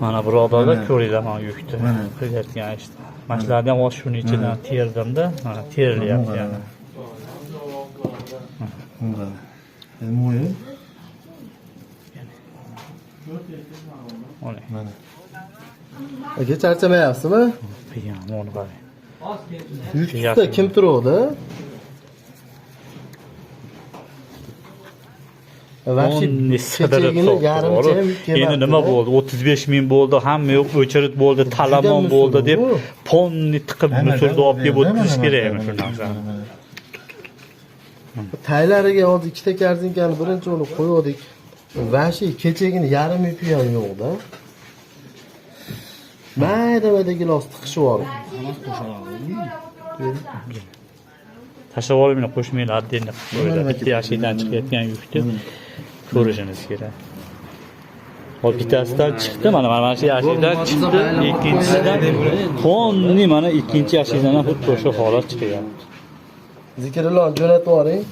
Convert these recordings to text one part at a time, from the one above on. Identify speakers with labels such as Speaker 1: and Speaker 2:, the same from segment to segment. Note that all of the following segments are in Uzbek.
Speaker 1: Mana birodarlar ko'ringlar mana yukni. Qilayotgan ishda. Mana shularni ham o'z shuning ichidan terdim-da, mana terilyapti yana.
Speaker 2: Mana. Aka charchamayapsizmi?
Speaker 1: Qiyin, mana qarang.
Speaker 2: Yukda kim turadi?
Speaker 1: Endi nima bo'ldi? 35 ming bo'ldi, hamma yo'q, o'chirit bo'ldi, talamon bo'ldi deb ponni tiqib musorda olib kelib o'tirish kerakmi shu narsani?
Speaker 2: Taylariga hozir ikkita korzinkani birinchi o'rni qo'ydik. Vashi kechagina yarim yupi ham yo'q-da. Mayda gilos tiqishib yubordi.
Speaker 1: Tashlab olmayman, qo'shmaylar, addenni qilib qo'ydi. Bitta yashikdan chiqayotgan yukni ko'rishimiz kerak. Hop bittasidan chiqdi, mana shu yashikdan chiqdi, ikkinchisidan ponni mana ikkinchi yashikdan ham xuddi o'sha holat chiqyapti.
Speaker 2: Zikrulloh jo'natib yuboring.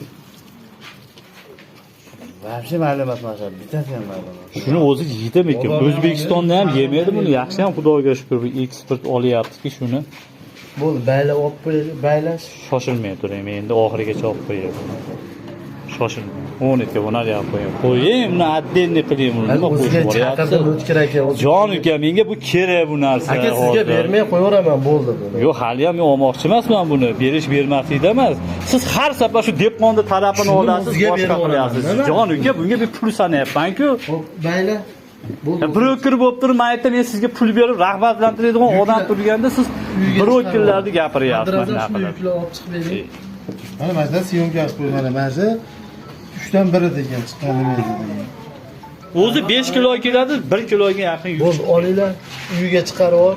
Speaker 3: Vabshe ma'lum emas mana bittasi ham ma'lum.
Speaker 1: Shuni o'zi yeydimikin. O'zbekistonda ham yemaydi buni. Yaxshi ham Xudoga shukr, eksport olyapti-ki shuni.
Speaker 2: Bo'ldi, baylab olib qo'yaylik, baylash.
Speaker 1: Shoshilmay turing, men endi oxirigacha olib qo'yaman. Shoshilmay. 12 bunar ham qo'ying. Qo'ying, buni addenni qiling buni. Nima qo'yib boryapsiz?
Speaker 2: O'tkir aka.
Speaker 1: Jon uka, menga bu kerak bu narsa.
Speaker 2: Aka sizga bermay qo'yaveraman, bo'ldi buni.
Speaker 1: Yo'q, hali ham men olmoqchi emasman buni. Berish bermaslikda emas. Siz har safar shu depqonni tarafini olasiz, boshqa qilyapsiz. Jon uka, bunga bir pul sanayapman-ku.
Speaker 2: Xo'p, bayla.
Speaker 1: Broker bo'lib turib, men aytdim, men sizga pul berib rag'batlantiradigan odam turganda siz brokerlarni gapiryapsiz.
Speaker 2: Adrazdan shuni yuklar olib chiqib bering.
Speaker 3: Mana mana syomkasi qo'ygan mana 3dan 1 degan chiqqan nima degan.
Speaker 1: O'zi 5 kilo keladi, 1 kiloga yaqin yuk.
Speaker 2: Bo'ldi, olinglar, uyiga chiqarib ol.